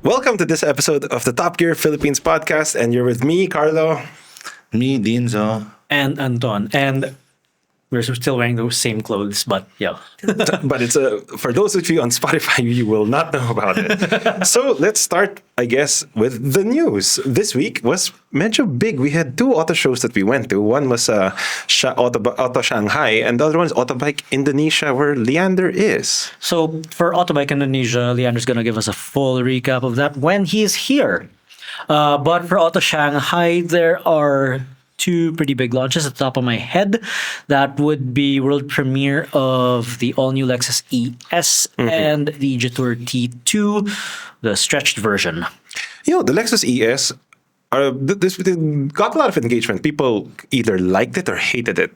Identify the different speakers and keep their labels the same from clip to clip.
Speaker 1: Welcome to this episode of the Top Gear Philippines podcast, and you're with me, Carlo.
Speaker 2: Me, Dinzo.
Speaker 3: And Anton. And we're still wearing those same clothes, but yeah.
Speaker 1: But it's for those of you on Spotify, you will not know about it. So let's start, I guess, with the news. This week was medyo big. We had two auto shows that we went to. One was Auto Shanghai, and the other one is Autobike Indonesia, where Leander is.
Speaker 3: So for Autobike Indonesia, Leander's going to give us a full recap of that when he's here. But for Auto Shanghai, there are two pretty big launches at the top of my head. That would be world premiere of the all-new Lexus ES and the Jetour T2, the stretched version.
Speaker 1: You know, the Lexus ES this got a lot of engagement. People either liked it or hated it.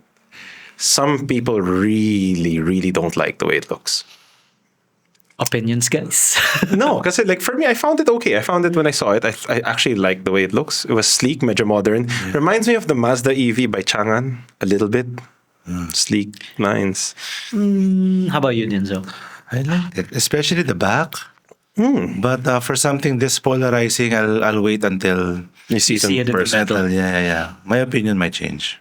Speaker 1: Some people really, really don't like the way it looks.
Speaker 3: Opinions, guys.
Speaker 1: No, because like for me, I found it okay. I found it when I saw it. I actually liked the way it looks. It was sleek, medyo modern. Reminds me of the Mazda EV by Chang'an a little bit. Sleek lines.
Speaker 3: How about you, Dinzo?
Speaker 2: I like it, especially the back. But for something this polarizing, I'll wait until
Speaker 1: You see it
Speaker 3: see
Speaker 1: in
Speaker 3: it in the
Speaker 1: person.
Speaker 3: metal.
Speaker 2: Yeah. My opinion might change.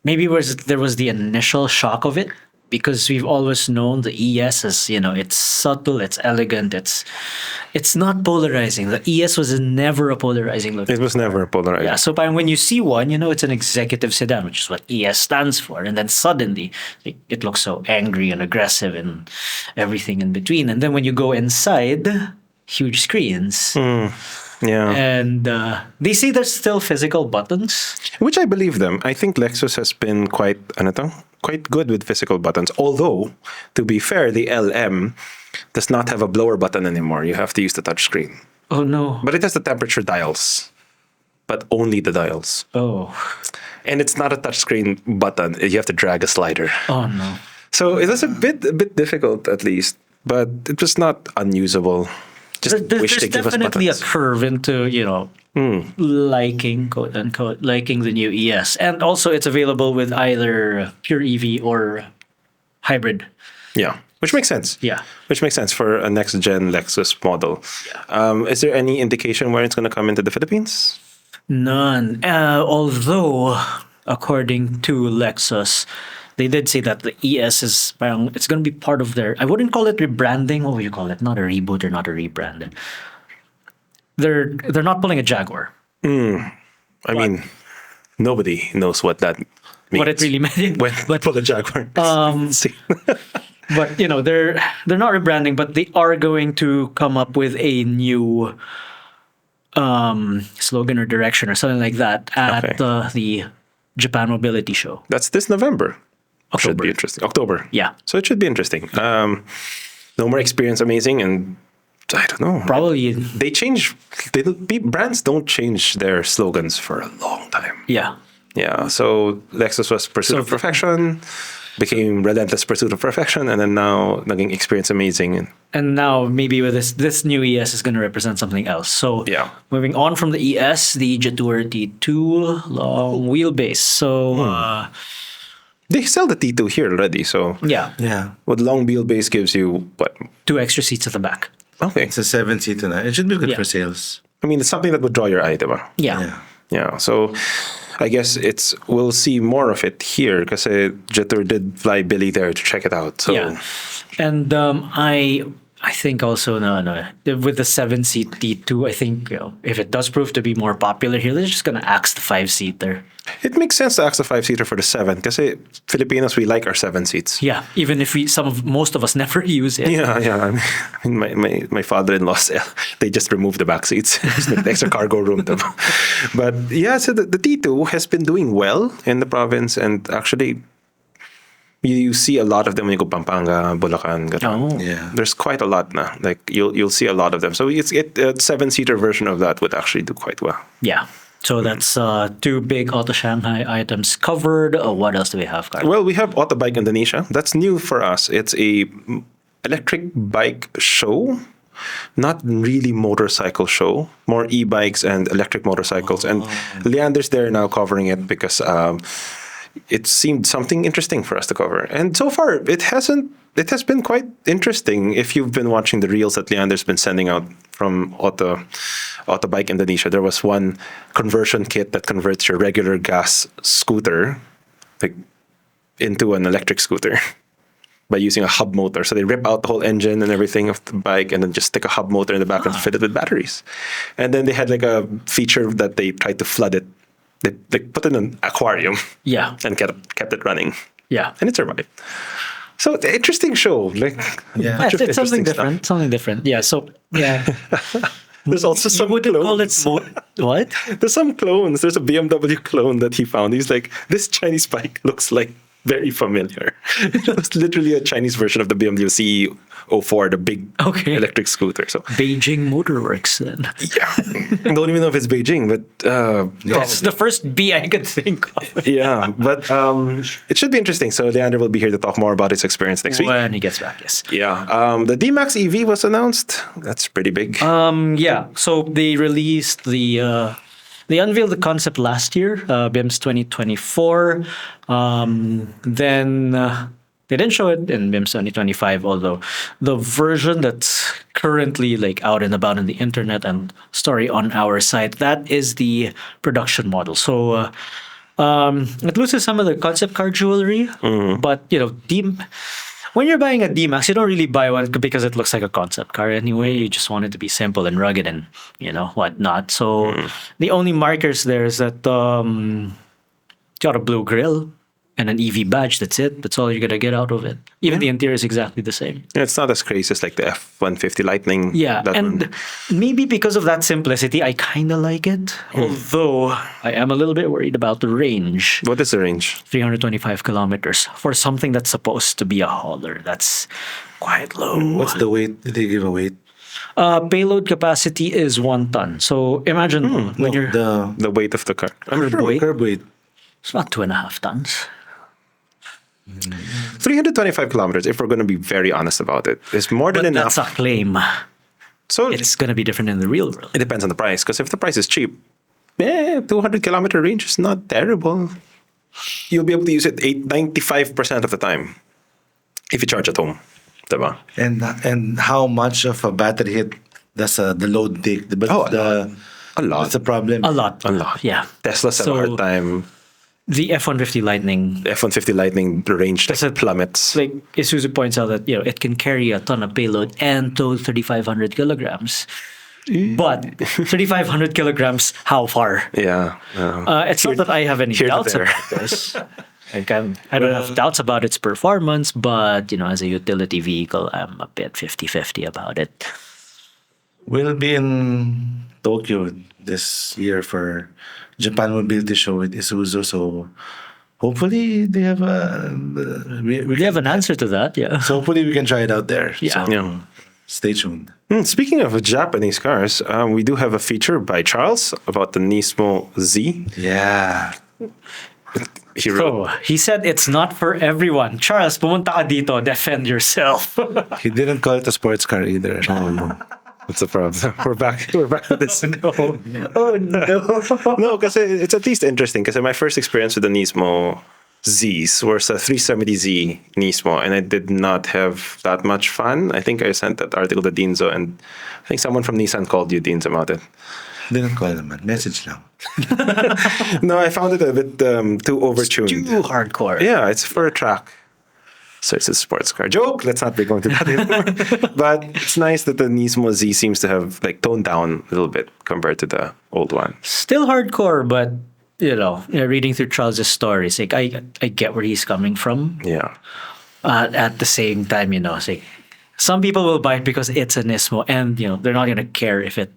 Speaker 3: Maybe there was the initial shock of it because we've always known the ES as, it's subtle, it's elegant, it's not polarizing. The ES was never a polarizing look.
Speaker 1: It was never polarized.
Speaker 3: Yeah, so when you see one, it's an executive sedan, which is what ES stands for. And then suddenly it looks so angry and aggressive and everything in between. And then when you go inside, huge screens.
Speaker 1: Yeah.
Speaker 3: And they say there's still physical buttons.
Speaker 1: Which I believe them. I think Lexus has been quite good with physical buttons. Although, to be fair, the LM does not have a blower button anymore. You have to use the touchscreen.
Speaker 3: Oh, no.
Speaker 1: But it has the temperature dials. But only the dials.
Speaker 3: Oh.
Speaker 1: And it's not a touchscreen button. You have to drag a slider.
Speaker 3: Oh, no.
Speaker 1: So it was a bit difficult, at least. But it was not unusable. Just wish
Speaker 3: There's
Speaker 1: they give us
Speaker 3: definitely a
Speaker 1: buttons.
Speaker 3: curve into, liking, quote unquote, liking the new ES. And also it's available with either pure EV or hybrid.
Speaker 1: Yeah, which makes sense.
Speaker 3: Yeah.
Speaker 1: Which makes sense for a next-gen Lexus model. Is there any indication where it's going to come into the Philippines?
Speaker 3: None. Although, according to Lexus, they did say that the ES is it's going to be part of their, I wouldn't call it rebranding. What would you call it? Not a reboot or not a rebrand. They're not pulling a Jaguar.
Speaker 1: I mean, nobody knows what that means.
Speaker 3: What it really meant.
Speaker 1: When pull a Jaguar. See.
Speaker 3: But they're not rebranding, but they are going to come up with a new slogan or direction or something like that at the Japan Mobility Show.
Speaker 1: That's this November. Should
Speaker 3: October.
Speaker 1: be interesting. October.
Speaker 3: Yeah.
Speaker 1: So it should be interesting. No more experience amazing, and I don't know.
Speaker 3: Probably.
Speaker 1: They change. Brands don't change their slogans for a long time.
Speaker 3: Yeah.
Speaker 1: Yeah. So Lexus was Pursuit of Perfection, became Relentless Pursuit of Perfection, and then now naging Experience Amazing.
Speaker 3: And now maybe with this new ES is going to represent something else. So
Speaker 1: Yeah.
Speaker 3: moving on from the ES, the Jetour T2 long wheelbase. So
Speaker 1: They sell the T2 here already. So
Speaker 3: yeah,
Speaker 1: what long wheelbase gives you what?
Speaker 3: 2 extra seats at the back.
Speaker 1: Okay.
Speaker 2: It's a 7-seat tonight. It should be good
Speaker 3: Yeah.
Speaker 2: for sales.
Speaker 1: I mean, it's something that would draw your eye, diba?
Speaker 3: Yeah.
Speaker 1: Yeah. So I guess we'll see more of it here because Jetour did fly Billy there to check it out. So
Speaker 3: Yeah. And I think also no with the 7-seat T2, I think if it does prove to be more popular here, they're just gonna axe the 5-seater.
Speaker 1: it makes sense to ask the 5-seater for the 7 because Filipinos, we like our 7 seats.
Speaker 3: Yeah, even if most of us never use it.
Speaker 1: Yeah. I mean, my father-in-law, they just removed the back seats, just make the extra cargo room. But yeah, so the T2 has been doing well in the province, and actually, you see a lot of them when you go Pampanga, Bulacan. Ganun.
Speaker 3: Oh.
Speaker 2: Yeah.
Speaker 1: There's quite a lot now. Like you'll see a lot of them. So a 7-seater version of that would actually do quite well.
Speaker 3: Yeah. So that's 2 big Auto Shanghai items covered. What else do we have, Carlo?
Speaker 1: Well, we have Autobike Indonesia. That's new for us. It's a electric bike show, not really motorcycle show, more e-bikes and electric motorcycles. And Leander's there now covering it because it seemed something interesting for us to cover. And so far, it hasn't it has been quite interesting. If you've been watching the reels that Leander's been sending out from Autobike Indonesia, there was one conversion kit that converts your regular gas scooter like into an electric scooter by using a hub motor. So they rip out the whole engine and everything of the bike and then just stick a hub motor in the back and fit it with batteries. And then they had like a feature that they tried to flood it. They put it in an aquarium
Speaker 3: Yeah.
Speaker 1: and kept it running.
Speaker 3: Yeah.
Speaker 1: And it survived. So the interesting show. Like bunch of
Speaker 3: It's something
Speaker 1: interesting stuff.
Speaker 3: different. Something different. Yeah. So yeah.
Speaker 1: There's also
Speaker 3: You
Speaker 1: some
Speaker 3: wouldn't call it
Speaker 1: clones.
Speaker 3: what?
Speaker 1: There's some clones. There's a BMW clone that he found. He's like, this Chinese bike looks like very familiar. It was literally a Chinese version of the BMW CE04, the big
Speaker 3: Okay.
Speaker 1: electric scooter. So
Speaker 3: Beijing Motorworks then.
Speaker 1: yeah, I don't even know if it's Beijing, but
Speaker 3: That's the first B I could think of.
Speaker 1: yeah, but it should be interesting. So Leander will be here to talk more about his experience next week.
Speaker 3: When he gets back, yes.
Speaker 1: Yeah, the D-Max EV was announced. That's pretty big.
Speaker 3: Yeah. So they released they unveiled the concept last year, BIMS 2024. Then they didn't show it in BIMS 2025, although the version that's currently like out and about on the internet and story on our site, that is the production model. So it loses some of the concept car jewelry, but when you're buying a D-Max, you don't really buy one because it looks like a concept car anyway. You just want it to be simple and rugged and, whatnot. So the only markers there is that it's got a blue grille and an EV badge. That's it. That's all you're going to get out of it. Even the interior is exactly the same.
Speaker 1: It's not as crazy as like the F-150 Lightning.
Speaker 3: Yeah,
Speaker 1: that
Speaker 3: and
Speaker 1: one.
Speaker 3: maybe because of that simplicity, I kind of like it. Although I am a little bit worried about the range.
Speaker 1: What is the range?
Speaker 3: 325 kilometers for something that's supposed to be a hauler. That's quite low.
Speaker 2: What's the weight? Did they give a weight?
Speaker 3: Payload capacity is 1 ton. So imagine when you're
Speaker 1: The weight of the car.
Speaker 3: curb weight,
Speaker 2: Curb weight.
Speaker 3: it's about 2.5 tons.
Speaker 1: 325 kilometers, if we're going to be very honest about it, is more than
Speaker 3: But
Speaker 1: enough.
Speaker 3: that's a claim.
Speaker 1: So
Speaker 3: It's going to be different in the real world.
Speaker 1: it depends on the price. Because if the price is cheap, 200-kilometer range is not terrible. You'll be able to use it 95% of the time if you charge at home. Diba?
Speaker 2: And how much of a battery hit does the load take?
Speaker 1: A lot.
Speaker 2: That's the problem.
Speaker 3: A lot.
Speaker 1: A lot.
Speaker 3: Yeah.
Speaker 1: Teslas have a hard time.
Speaker 3: The F-150 Lightning,
Speaker 1: The F-150 Lightning, the range
Speaker 3: That's a-
Speaker 1: plummets.
Speaker 3: like Isuzu points out that it can carry a ton of payload and tow 3,500 kilograms. But 3,500 kilograms, how far?
Speaker 1: Yeah.
Speaker 3: It's not that I have any
Speaker 1: here to
Speaker 3: doubts
Speaker 1: there.
Speaker 3: about this. Like I don't have doubts about its performance, but as a utility vehicle, I'm a bit 50-50 about it.
Speaker 2: We'll be in Tokyo this year for Japan Mobility Show with Isuzu, so hopefully they have
Speaker 3: We have an answer to that, yeah.
Speaker 2: so hopefully we can try it out there.
Speaker 3: Yeah.
Speaker 2: So
Speaker 1: Yeah.
Speaker 2: stay tuned.
Speaker 1: Speaking of Japanese cars, we do have a feature by Charles about the Nismo Z.
Speaker 2: Yeah.
Speaker 1: He wrote,
Speaker 3: So, he said it's not for everyone. Charles, pumunta ka dito, defend yourself.
Speaker 2: He didn't call it a sports car either.
Speaker 1: what's the problem? We're back at this.
Speaker 3: Oh no.
Speaker 1: No, because it's at least interesting. Because my first experience with the Nismo Zs was a 370Z Nismo, and I did not have that much fun. I think I sent that article to Dinzo, and I think someone from Nissan called you, Dinzo, about it.
Speaker 2: Didn't call them, man. Message lang.
Speaker 1: No, I found it a bit too overtuned.
Speaker 3: Too hardcore.
Speaker 1: Yeah, it's for a track. So it's a sports car. Joke! Let's not be going to that anymore. But it's nice that the Nismo Z seems to have like toned down a little bit compared to the old one.
Speaker 3: Still hardcore, but reading through Charles's stories, like I get where he's coming from.
Speaker 1: Yeah.
Speaker 3: At the same time, it's like some people will buy it because it's a Nismo, and they're not gonna care if it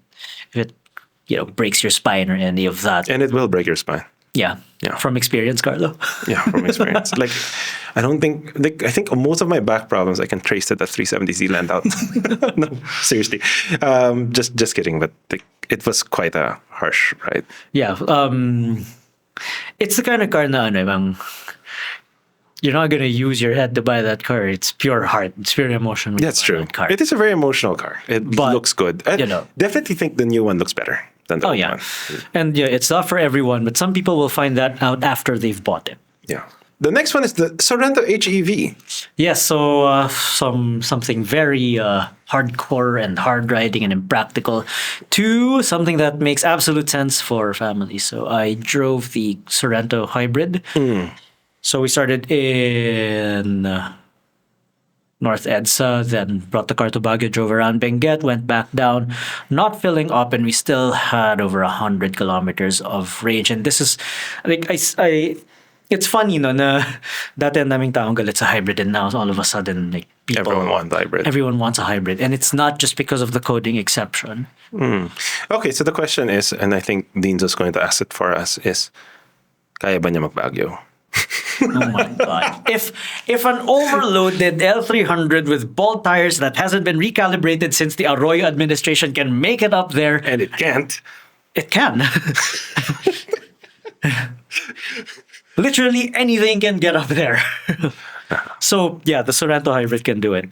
Speaker 3: breaks your spine or any of that.
Speaker 1: And it will break your spine.
Speaker 3: Yeah.
Speaker 1: Yeah.
Speaker 3: From experience, Carlo.
Speaker 1: Yeah, from experience. I think most of my back problems I can trace to that 370Z land out. No, seriously. Just kidding, but it was quite a harsh ride.
Speaker 3: Yeah. It's the kind of car na you're not gonna use your head to buy that car. It's pure heart. It's pure emotion. when you
Speaker 1: That's
Speaker 3: buy
Speaker 1: true.
Speaker 3: that car.
Speaker 1: It is a very emotional car. It
Speaker 3: But,
Speaker 1: looks good. I definitely think the new one looks better than the
Speaker 3: Oh
Speaker 1: old
Speaker 3: yeah,
Speaker 1: one.
Speaker 3: and it's not for everyone. But some people will find that out after they've bought it.
Speaker 1: Yeah. The next one is the Sorento HEV.
Speaker 3: Yes, so something very hardcore and hard riding and impractical to something that makes absolute sense for families. So I drove the Sorento hybrid. So we started in North EDSA, then brought the car to Baguio, drove around Benguet, went back down, not filling up, and we still had over 100 kilometers of range. And this is, like, it's funny, no, na dati ang daming taong galit sa hybrid, and now all of a sudden, like,
Speaker 1: Everyone wants hybrid.
Speaker 3: everyone wants a hybrid. And it's not just because of the coding exception.
Speaker 1: Okay, so the question is, and I think Dinzo's going to ask it for us, is, kaya ba niya mag-Baguio?
Speaker 3: Oh my god. If an overloaded L300 with ball tires that hasn't been recalibrated since the Arroyo administration can make it up there,
Speaker 1: And it can't.
Speaker 3: it can. Literally anything can get up there. So yeah, the Sorento hybrid can do it.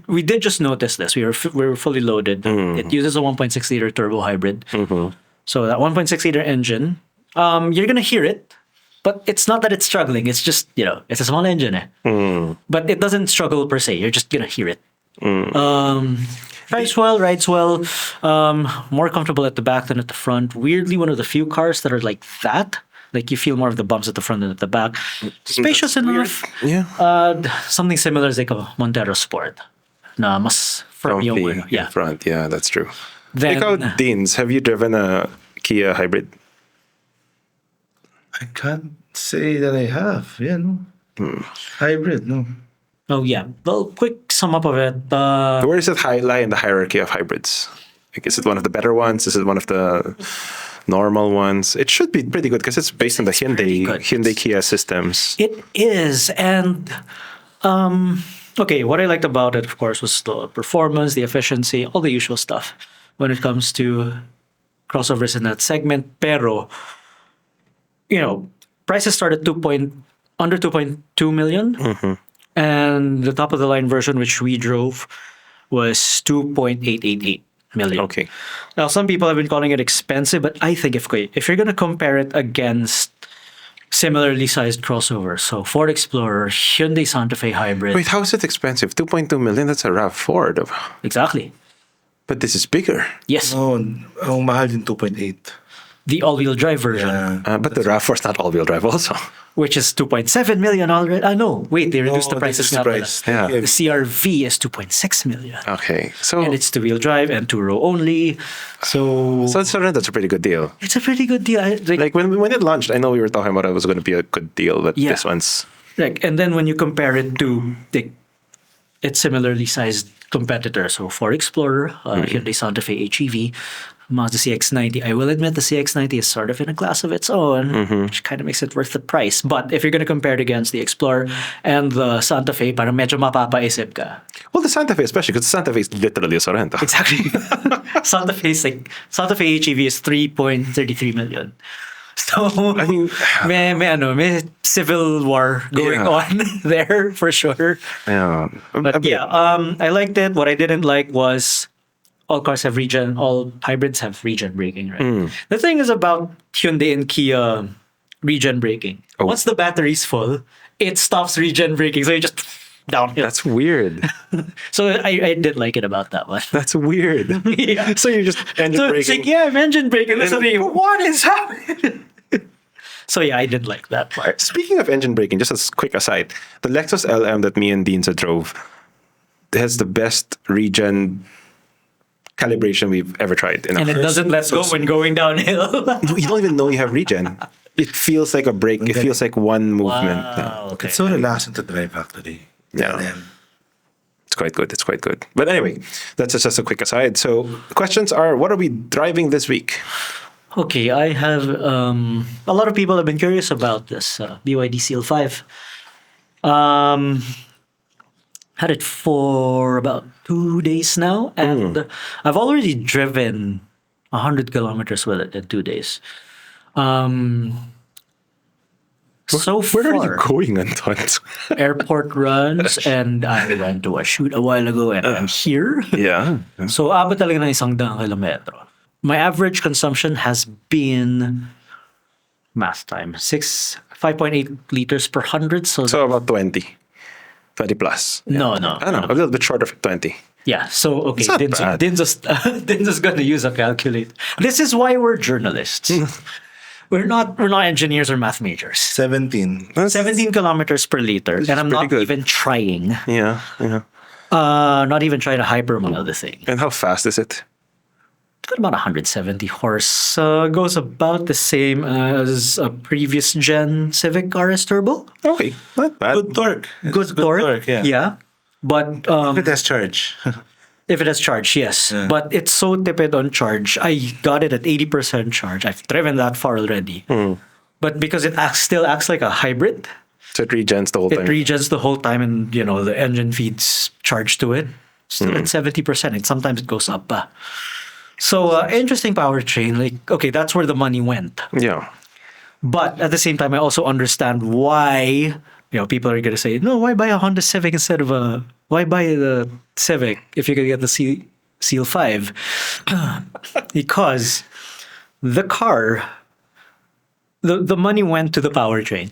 Speaker 3: We did just notice this. We were fully loaded. It uses a 1.6 liter turbo hybrid. So that 1.6 liter engine, you're gonna hear it. But it's not that it's struggling. It's just, it's a small engine. But it doesn't struggle per se. You're just going to hear it. Rides well. More comfortable at the back than at the front. Weirdly, one of the few cars that are like that. Like, you feel more of the bumps at the front than at the back. Spacious enough.
Speaker 1: Yeah.
Speaker 3: Something similar is like a Montero Sport. Na mas firm yung
Speaker 1: Comfy
Speaker 3: ano. Yeah.
Speaker 1: in front. Yeah, that's true.
Speaker 3: Then,
Speaker 1: Ikaw, Deans, have you driven a Kia hybrid?
Speaker 2: I can't say that I have. Yeah, no. Hybrid, no.
Speaker 3: oh yeah. Well, quick sum up of it.
Speaker 1: Where does it lie in the hierarchy of hybrids? Like, is it one of the better ones? Is it one of the normal ones? It should be pretty good because it's based on the Hyundai Kia systems.
Speaker 3: It is, and okay, what I liked about it, of course, was the performance, the efficiency, all the usual stuff when it comes to crossovers in that segment. Pero, prices start at under 2.2 million, and the top of the line version, which we drove, was 2.888 million.
Speaker 1: Okay.
Speaker 3: Now, some people have been calling it expensive, but I think if you're going to compare it against similarly sized crossovers, so Ford Explorer, Hyundai Santa Fe hybrid.
Speaker 1: Wait, how is it expensive? 2.2 million? That's a RAV4.
Speaker 3: Exactly.
Speaker 1: But this is bigger.
Speaker 3: Yes.
Speaker 2: Oh, ang mahal din 2.8.
Speaker 3: The all-wheel drive version,
Speaker 1: But the RAV4 is not all-wheel drive also.
Speaker 3: which is 2.7 million already. No, wait, they reduced the prices.
Speaker 2: the
Speaker 3: nga pala.
Speaker 2: price.
Speaker 1: Yeah.
Speaker 3: The CRV is 2.6 million.
Speaker 1: Okay. So,
Speaker 3: And it's two-wheel drive and two-row only. So
Speaker 1: that's a pretty good deal.
Speaker 3: it's a pretty good deal.
Speaker 1: Like when it launched, I know we were talking about it was going to be a good deal, but
Speaker 3: Yeah.
Speaker 1: this one's
Speaker 3: and then when you compare it to its similarly sized competitor, so Ford Explorer, Hyundai Santa Fe HEV, Mazda CX-90. I will admit the CX-90 is sort of in a class of its own, which kind of makes it worth the price. But if you're going to compare it against the Explorer and the Santa Fe, parang medyo mapapaisip ka.
Speaker 1: well, the Santa Fe especially because Santa Fe is literally a Sorento.
Speaker 3: Exactly. Santa Fe HEV is 3.33 million. So
Speaker 1: I mean,
Speaker 3: may civil war going
Speaker 1: Yeah.
Speaker 3: on there for sure.
Speaker 1: yeah.
Speaker 3: But yeah, I liked it. What I didn't like was all hybrids have regen braking, right? The thing is about Hyundai and Kia regen braking.
Speaker 1: Oh.
Speaker 3: Once the battery's full, it stops regen braking. So you just downhill.
Speaker 1: That's weird.
Speaker 3: So I did like it about that one.
Speaker 1: That's weird.
Speaker 3: Yeah.
Speaker 1: So you're just engine
Speaker 3: So
Speaker 1: braking.
Speaker 3: it's like, yeah, I'm engine braking. And suddenly, what is happening? So yeah, I did like that part.
Speaker 1: Speaking of engine braking, just a quick aside, the Lexus LM that me and Dinzo drove has the best regen calibration we've ever tried.
Speaker 3: And it doesn't let go when going downhill.
Speaker 1: No, you don't even know you have regen. It feels like a brake. It feels like one movement.
Speaker 3: Wow, okay.
Speaker 2: It's so relaxing to drive, actually.
Speaker 1: Yeah.
Speaker 2: And
Speaker 1: It's quite good. It's quite good. But anyway, that's just a quick aside. So questions are, what are we driving this week?
Speaker 3: Okay, I have a lot of people have been curious about this BYD Seal 5. Had it for about 2 days now, and I've already driven 100 kilometers with it in 2 days. So
Speaker 1: Where are you
Speaker 3: far,
Speaker 1: going, Anton?
Speaker 3: airport runs, and I went to a shoot a while ago, and I'm here.
Speaker 1: Yeah.
Speaker 3: So, abot talaga ng 100 kilometro. My average consumption has been math time. 5.8 liters per 100.
Speaker 1: So about 20 plus.
Speaker 3: no,
Speaker 1: I don't know, a little bit short of 20.
Speaker 3: yeah. So okay,
Speaker 1: It's not bad.
Speaker 3: Dinzo's gonna use a calculator. This is why we're journalists. we're not engineers or math majors.
Speaker 2: 17.
Speaker 3: 17 kilometers per liter, and I'm
Speaker 1: pretty
Speaker 3: not
Speaker 1: good.
Speaker 3: even trying.
Speaker 1: Yeah.
Speaker 3: Not even trying to hypermodel the thing.
Speaker 1: And how fast is it?
Speaker 3: Got about 170 horse. Goes about the same as a previous gen Civic RS Turbo.
Speaker 1: Okay, not bad.
Speaker 2: Good torque. It's
Speaker 3: Good torque.
Speaker 2: yeah.
Speaker 3: But
Speaker 2: It has charge.
Speaker 3: if it has charge, yes.
Speaker 2: Yeah.
Speaker 3: But it's so tepid on charge. I got it at 80% charge. I've driven that far already. But because it still acts like a hybrid,
Speaker 1: So it regens the whole
Speaker 3: it
Speaker 1: time.
Speaker 3: regens the whole time, and the engine feeds charge to it. Still at 70%. And sometimes it goes up. So interesting powertrain. Like, okay, that's where the money went.
Speaker 1: Yeah.
Speaker 3: But at the same time, I also understand why people are gonna say, no, why buy a Honda Civic instead of why buy the Civic if you could get the Seal 5? Because the car, the money went to the powertrain.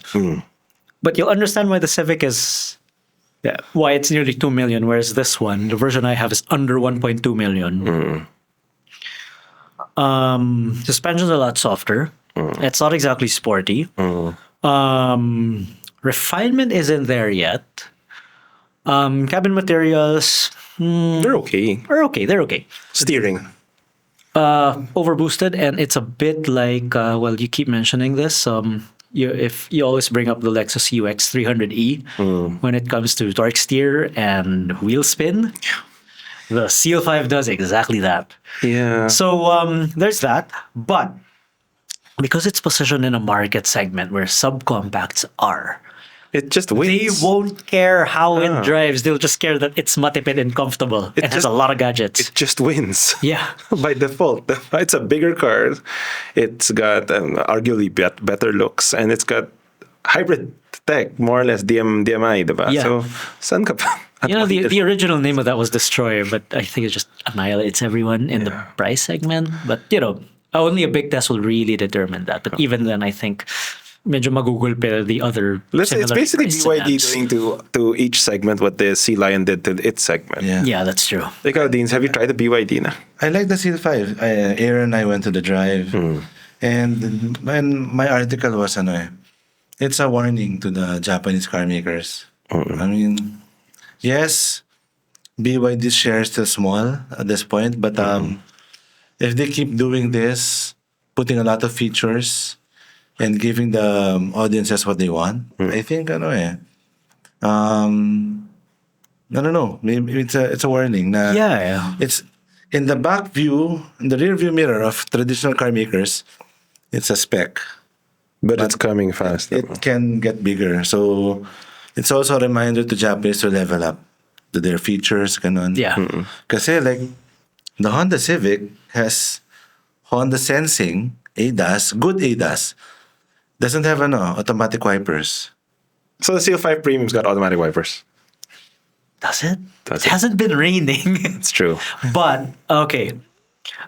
Speaker 3: But you'll understand why the Civic is, why it's nearly 2 million, whereas this one, the version I have, is under 1.2 million. Suspension's a lot softer. It's not exactly sporty. Refinement isn't there yet. Cabin materials
Speaker 1: They're okay.
Speaker 3: are okay. They're okay.
Speaker 1: Steering.
Speaker 3: Overboosted, and it's a bit like you keep mentioning this. If you always bring up the Lexus UX 300e when it comes to torque steer and wheel spin, the Seal 5 does exactly that.
Speaker 1: Yeah.
Speaker 3: So there's that, but because it's positioned in a market segment where subcompacts are,
Speaker 1: It just
Speaker 3: they
Speaker 1: wins.
Speaker 3: won't care how it drives. They'll just care that it's matipid and comfortable. It has
Speaker 1: just-
Speaker 3: a lot of gadgets.
Speaker 1: It just wins.
Speaker 3: Yeah.
Speaker 1: By default. It's a bigger car. It's got arguably better looks, and it's got hybrid tech, more or less DMI, diba?
Speaker 3: Yeah.
Speaker 1: So, saan ka pa?
Speaker 3: The original name of that was Destroyer, but I think it just annihilates everyone in the price segment. But, only a big test will really determine that. But even then, I think medyo magugulpe the other
Speaker 1: It's
Speaker 3: similar
Speaker 1: basically
Speaker 3: price
Speaker 1: BYD
Speaker 3: sedans.
Speaker 1: doing to each segment what the Sea Lion did to its segment.
Speaker 2: Yeah.
Speaker 3: Yeah, that's true.
Speaker 1: Ikaw, Deans, have you tried the BYD na?
Speaker 2: I like the Seal 5. Aaron and I went to the drive. And my article was, it's a warning to the Japanese car makers. I mean, yes, BYD share is still small at this point, but if they keep doing this, putting a lot of features and giving the audiences what they want, I think, I don't know, maybe it's a warning. Na
Speaker 3: Yeah.
Speaker 2: It's in the back view, in the rear view mirror of traditional car makers, it's a spec.
Speaker 1: But it's coming fast.
Speaker 2: It can get bigger. So it's also a reminder to Japanese to level up to their features. Ganun.
Speaker 3: Yeah.
Speaker 2: Kasi like the Honda Civic has Honda Sensing, ADAS, good ADAS. Doesn't have automatic wipers.
Speaker 1: So the Seal 5 Premium's got automatic wipers.
Speaker 3: Does it?
Speaker 1: Does
Speaker 3: It
Speaker 1: it?
Speaker 3: hasn't been raining.
Speaker 1: It's true.
Speaker 3: But, okay.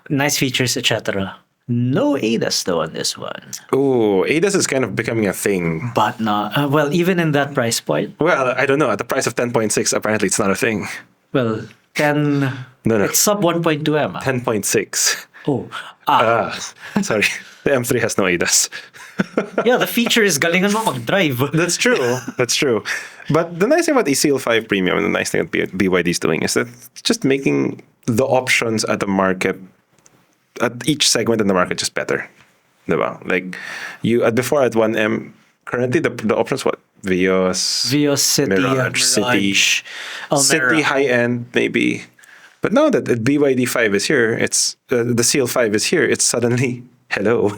Speaker 3: Nice features, etc. No ADAS though on this one.
Speaker 1: Oh, ADAS is kind of becoming a thing.
Speaker 3: But not, even in that price point,
Speaker 1: Well, I don't know. At the price of 10.6, apparently it's not a thing.
Speaker 3: 10,
Speaker 1: No.
Speaker 3: it's sub 1.2M.
Speaker 1: 10.6.
Speaker 3: Oh,
Speaker 1: Sorry. The M3 has no ADAS.
Speaker 3: yeah, the feature is galingan mo mag-drive.
Speaker 1: That's true. That's true. But the nice thing about the Seal 5 Premium and the nice thing that BYD is doing is that it's just making the options at the market, at each segment in the market, just better. Diba? Like, before at 1M, currently the options, what? Vios,
Speaker 3: City,
Speaker 1: Mirage, City,
Speaker 3: Almera.
Speaker 1: City high-end, maybe. But now that the BYD 5 is here, the Seal 5 is here, it's suddenly, hello.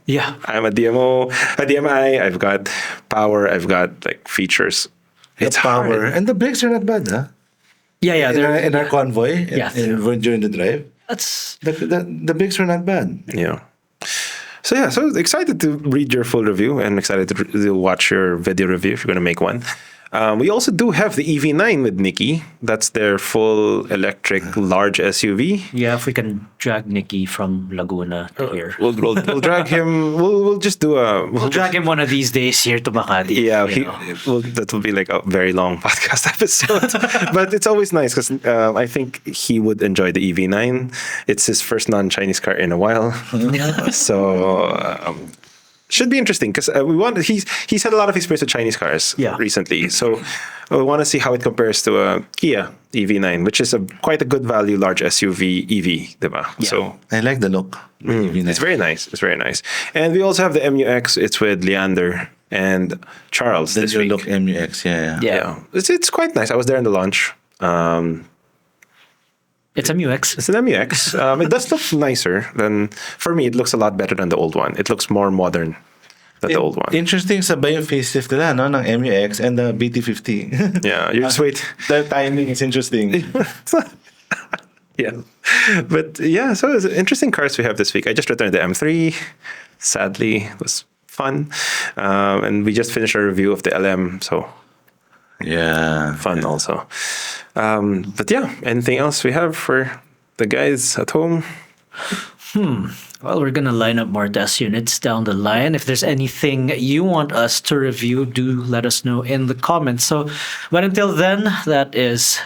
Speaker 3: Yeah.
Speaker 1: I'm a DMI, I've got power, I've got like features.
Speaker 2: It's power.
Speaker 1: hard.
Speaker 2: And the brakes are not bad, huh?
Speaker 3: Yeah,
Speaker 2: In our convoy,
Speaker 3: Yeah.
Speaker 2: during the drive,
Speaker 3: that's
Speaker 2: the brakes are not bad.
Speaker 1: Yeah. So excited to read your full review and excited to watch your video review if you're going to make one. We also do have the EV9 with Nikki. That's their full electric large SUV.
Speaker 3: Yeah, if we can drag Nikki from Laguna to here.
Speaker 1: We'll drag him. We'll just do a.
Speaker 3: We'll drag him one of these days here to Makati.
Speaker 1: Yeah,
Speaker 3: you know.
Speaker 1: that will be like a very long podcast episode. But it's always nice because I think he would enjoy the EV9. It's his first non-Chinese car in a while. So should be interesting because he's had a lot of experience with Chinese cars recently. So we want to see how it compares to a Kia EV9, which is quite a good value large SUV EV, diba?
Speaker 3: Yeah.
Speaker 1: So
Speaker 2: I like the look.
Speaker 1: it's very nice. It's very nice. And we also have the MU-X. It's with Leander and Charles
Speaker 2: The
Speaker 1: this
Speaker 2: new
Speaker 1: week.
Speaker 2: look MU-X, yeah.
Speaker 1: Yeah, it's quite nice. I was there in the launch.
Speaker 3: It's a MU-X.
Speaker 1: It's an MU-X. It does look nicer than. For me, it looks a lot better than the old one. It looks more modern than the old one.
Speaker 2: Interesting sabay yung facelift nila, no? Ng MU-X and the BT50.
Speaker 1: Yeah, you just wait.
Speaker 2: The timing is interesting.
Speaker 1: Yeah, but yeah. So it's interesting cars we have this week. I just returned the M3. Sadly, it was fun, and we just finished our review of the LM. So
Speaker 2: Yeah.
Speaker 1: fun also. But yeah, anything else we have for the guys at home?
Speaker 3: Well, we're gonna line up more test units down the line. If there's anything you want us to review, do let us know in the comments. So, but until then, that is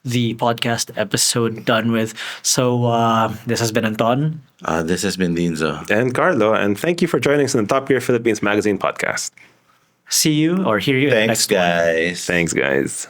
Speaker 3: the podcast episode done with. So this has been Anton.
Speaker 2: This has been Dinzo.
Speaker 1: And Carlo, and thank you for joining us in the Top Gear Philippines Magazine podcast.
Speaker 3: See you or hear you in the
Speaker 2: Thanks,
Speaker 3: next one.
Speaker 2: guys.
Speaker 1: Thanks, guys.